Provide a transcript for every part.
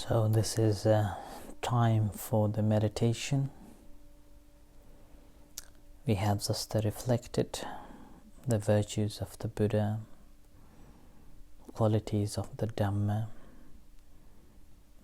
So this is time for the meditation. We have just reflected the virtues of the Buddha, qualities of the Dhamma,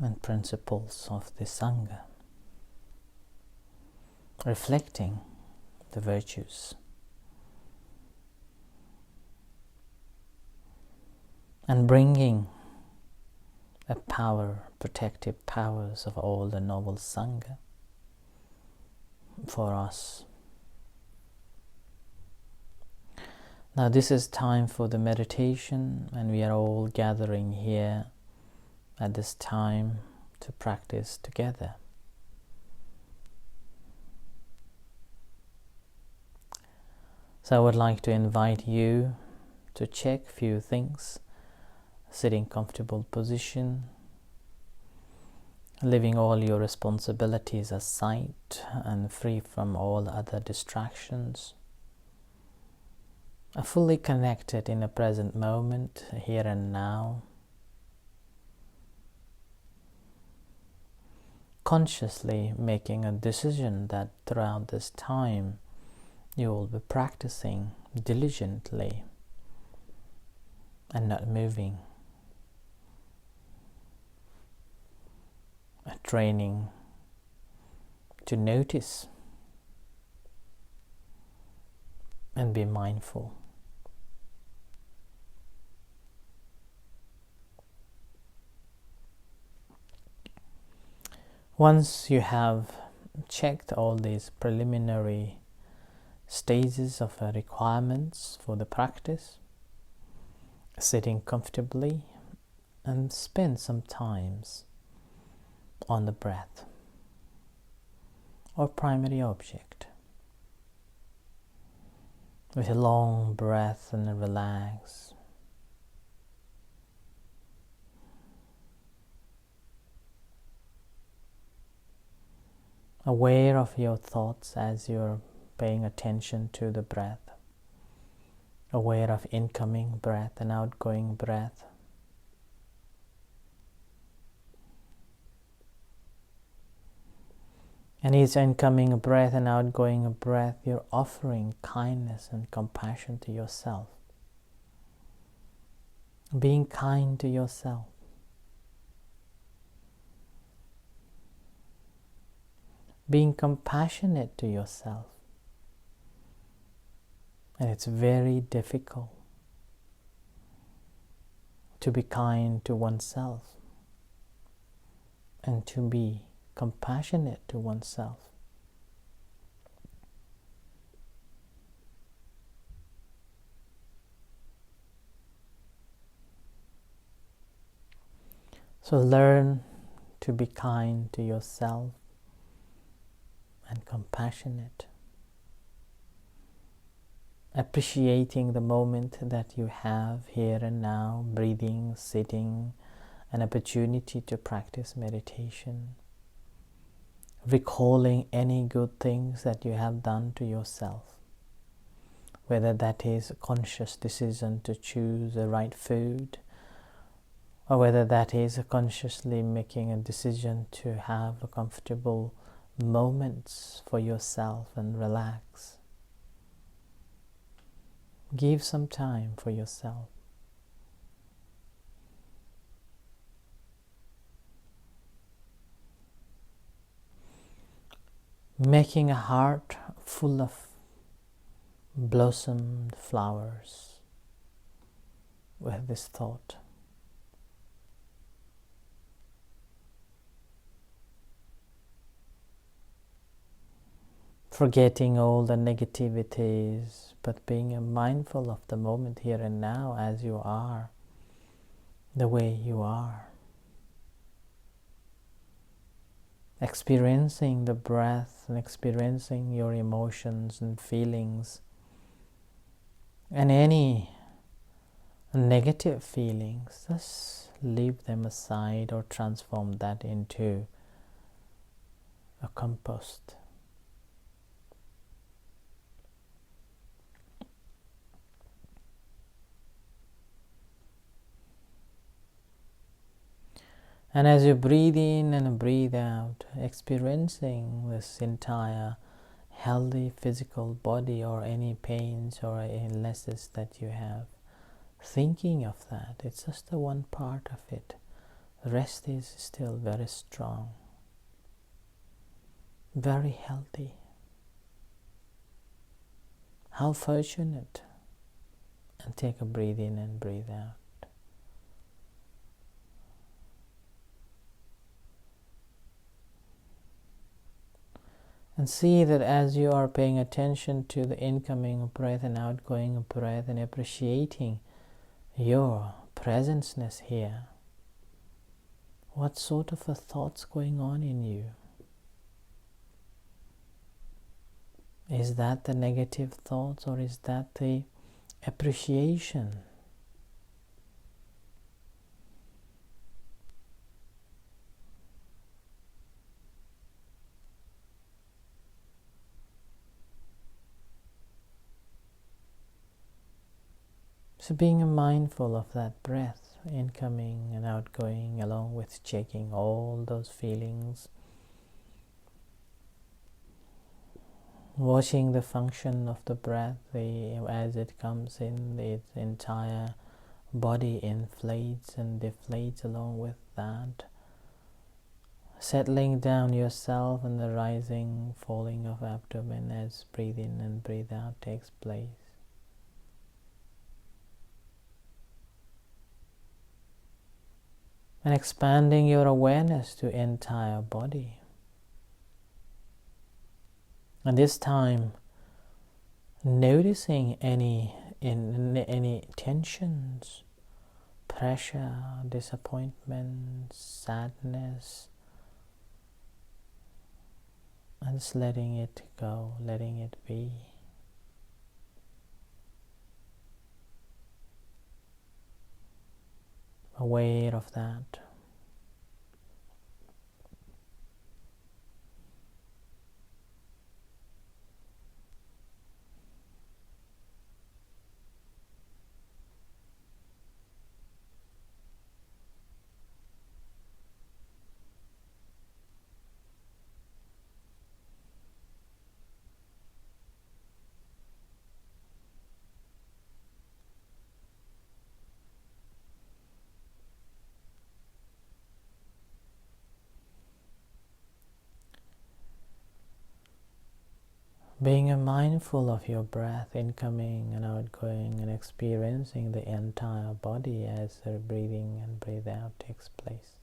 and principles of the Sangha, reflecting the virtues and bringing a protective powers of all the noble Sangha for us. Now this is time for the meditation, and we are all gathering here at this time to practice together. So I would like to invite you to check a few things: sitting comfortable position, leaving all your responsibilities aside and free from all other distractions, fully connected in the present moment, here and now, consciously making a decision that throughout this time you will be practicing diligently and not moving, a training to notice and be mindful. Once you have checked all these preliminary stages of requirements for the practice, sitting comfortably, and spend some time on the breath or primary object. With a long breath and relax. Aware of your thoughts as you're paying attention to the breath. Aware of incoming breath and outgoing breath. And each incoming breath and outgoing breath, you're offering kindness and compassion to yourself. Being kind to yourself. Being compassionate to yourself. And it's very difficult to be kind to oneself and to be compassionate to oneself. So learn to be kind to yourself and compassionate, appreciating the moment that you have here and now, breathing, sitting, an opportunity to practice meditation, recalling any good things that you have done to yourself, whether that is a conscious decision to choose the right food, or whether that is consciously making a decision to have a comfortable moments for yourself and relax. Give some time for yourself. Making a heart full of blossomed flowers with this thought. Forgetting all the negativities, but being mindful of the moment here and now as you are, the way you are. Experiencing the breath and experiencing your emotions and feelings, and any negative feelings, just leave them aside or transform that into a compost. And as you breathe in and breathe out, experiencing this entire healthy physical body or any pains or illnesses that you have, thinking of that, it's just the one part of it. The rest is still very strong, very healthy. How fortunate. And take a breathe in and breathe out. And see that as you are paying attention to the incoming breath and outgoing breath and appreciating your presenceness here, what sort of a thoughts going on in you? Is that the negative thoughts, or is that the appreciation? So being mindful of that breath, incoming and outgoing, along with checking all those feelings, watching the function of the breath as it comes in, its entire body inflates and deflates along with that, settling down yourself and the rising, falling of abdomen as breathe in and breathe out takes place. And expanding your awareness to entire body. And this time, noticing any tensions, pressure, disappointment, sadness, and just letting it go, letting it be. Aware of that. Being mindful of your breath incoming and outgoing and experiencing the entire body as the breathing and breathe out takes place.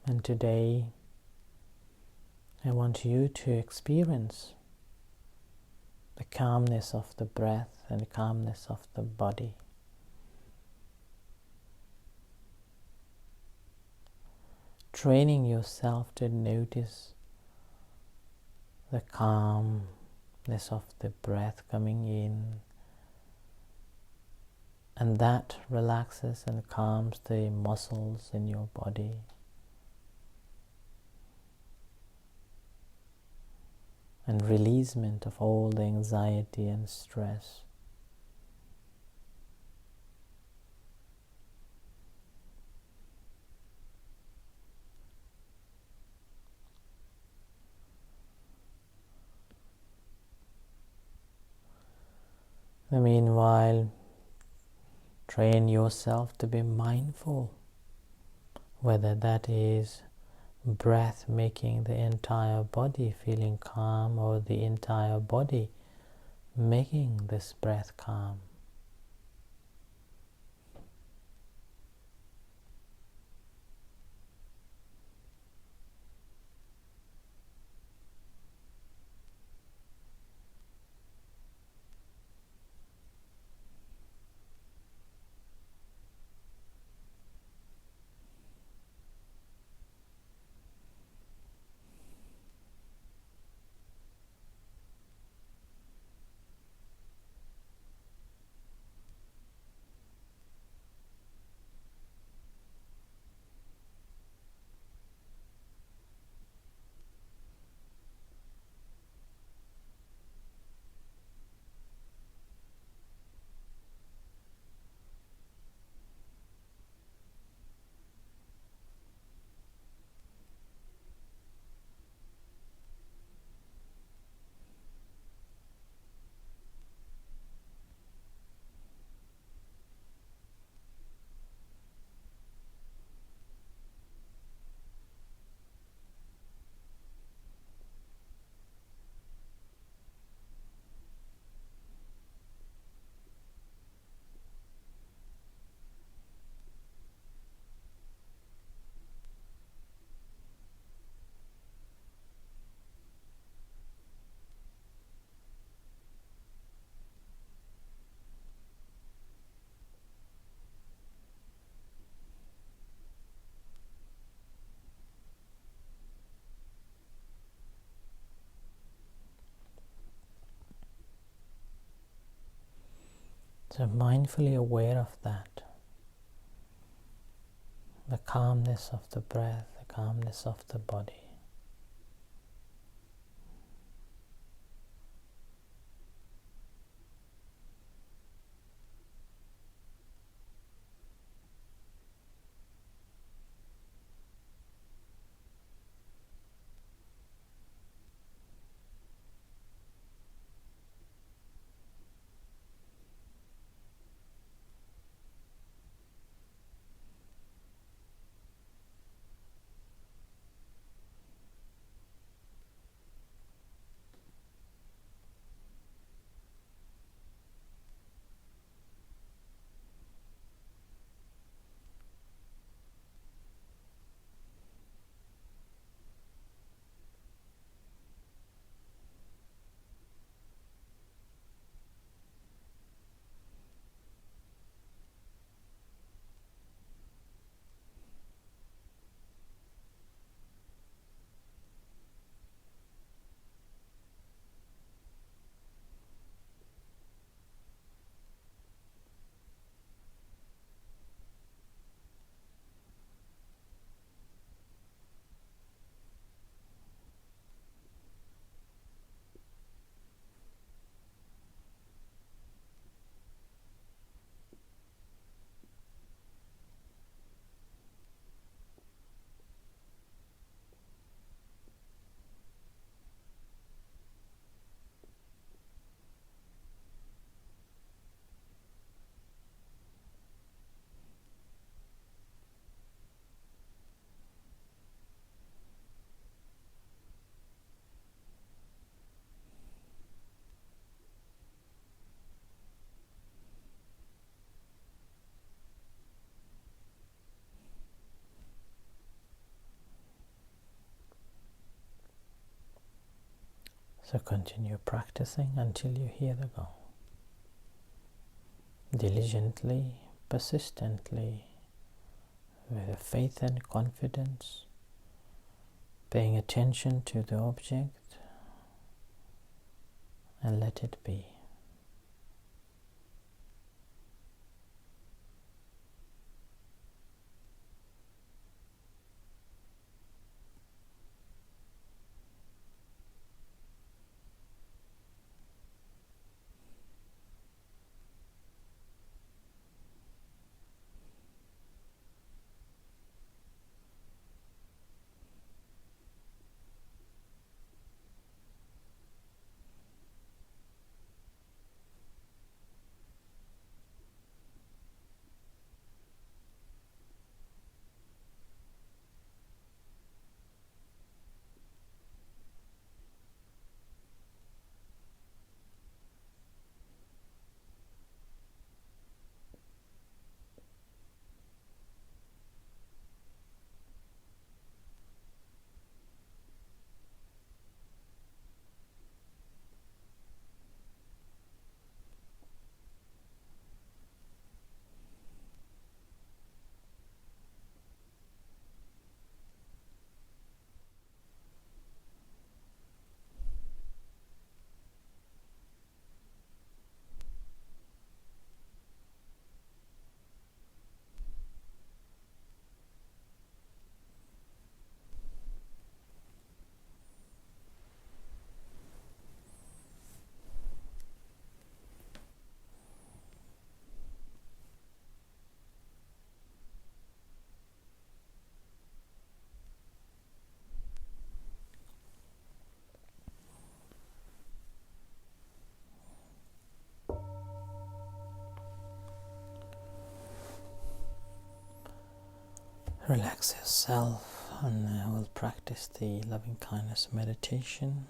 And today I want you to experience the calmness of the breath and the calmness of the body. Training yourself to notice the calmness of the breath coming in, and that relaxes and calms the muscles in your body. And releasement of all the anxiety and stress. And meanwhile, train yourself to be mindful, whether that is breath making the entire body feeling calm, or the entire body making this breath calm. So mindfully aware of that, the calmness of the breath, the calmness of the body. So continue practicing until you hear the gong. Diligently, persistently, with faith and confidence, paying attention to the object, and let it be. Relax yourself, and we'll practice the loving kindness meditation.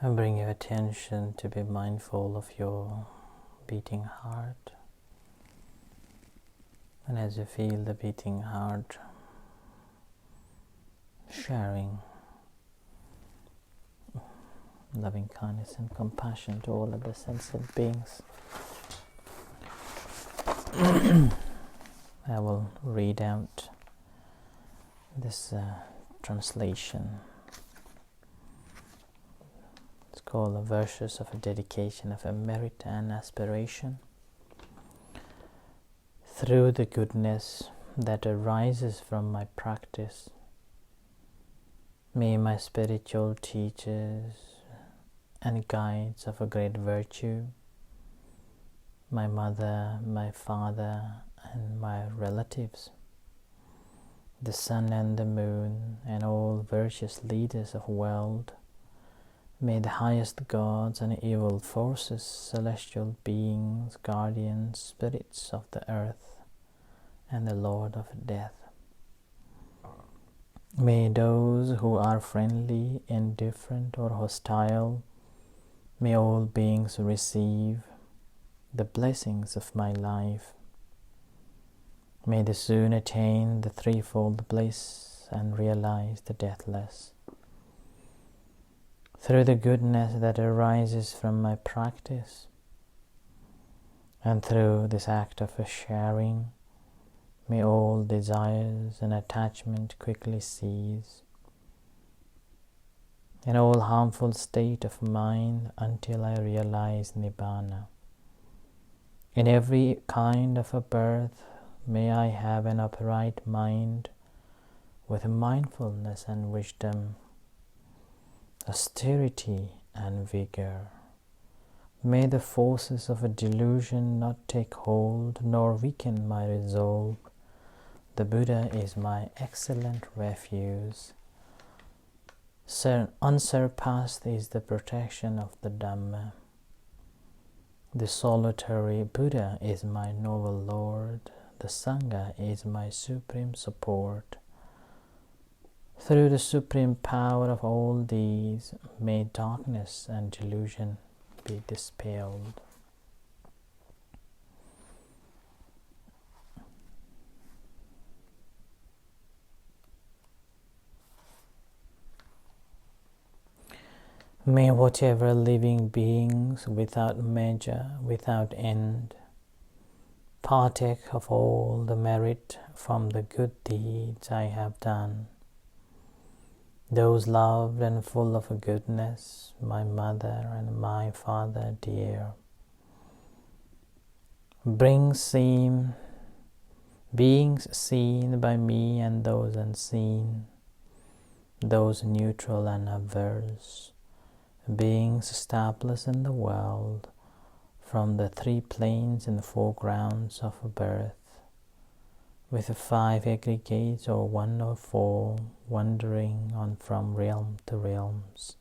And bring your attention to be mindful of your beating heart. And as you feel the beating heart, sharing loving kindness and compassion to all other sentient beings. I will read out this translation. It's called the Verses of a Dedication of a Merit and Aspiration. Through the goodness that arises from my practice, may my spiritual teachers and guides of a great virtue, my mother, my father, and my relatives, the sun and the moon, and all virtuous leaders of the world, may the highest gods and evil forces, celestial beings, guardians, spirits of the earth, and the Lord of death, may those who are friendly, indifferent, or hostile, may all beings receive the blessings of my life. May they soon attain the threefold bliss and realize the deathless. Through the goodness that arises from my practice, and through this act of sharing, may all desires and attachment quickly cease, and all harmful state of mind until I realize Nibbana. In every kind of a birth, may I have an upright mind with mindfulness and wisdom, austerity and vigor. May the forces of a delusion not take hold nor weaken my resolve. The Buddha is my excellent refuge. Unsurpassed is the protection of the Dhamma. The solitary Buddha is my noble Lord. The Sangha is my supreme support. Through the supreme power of all these, may darkness and delusion be dispelled. May whatever living beings without measure, without end, partake of all the merit from the good deeds I have done. Those loved and full of goodness, my mother and my father dear, beings seen by me and those unseen, those neutral and averse, beings established in the world from the three planes and the four grounds of birth, with the five aggregates or one or four, wandering on from realm to realms.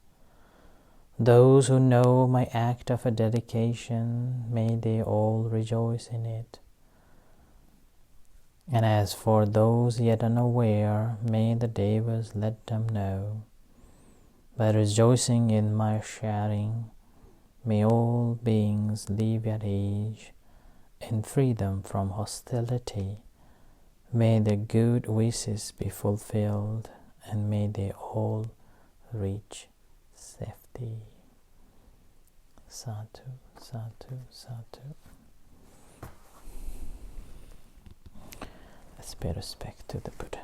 Those who know my act of a dedication, may they all rejoice in it. And as for those yet unaware, may the Devas let them know. By rejoicing in my sharing, may all beings live at ease in freedom from hostility. May their good wishes be fulfilled, and may they all reach safety. Sadhu, sadhu, sadhu. Let's pay respect to the Buddha.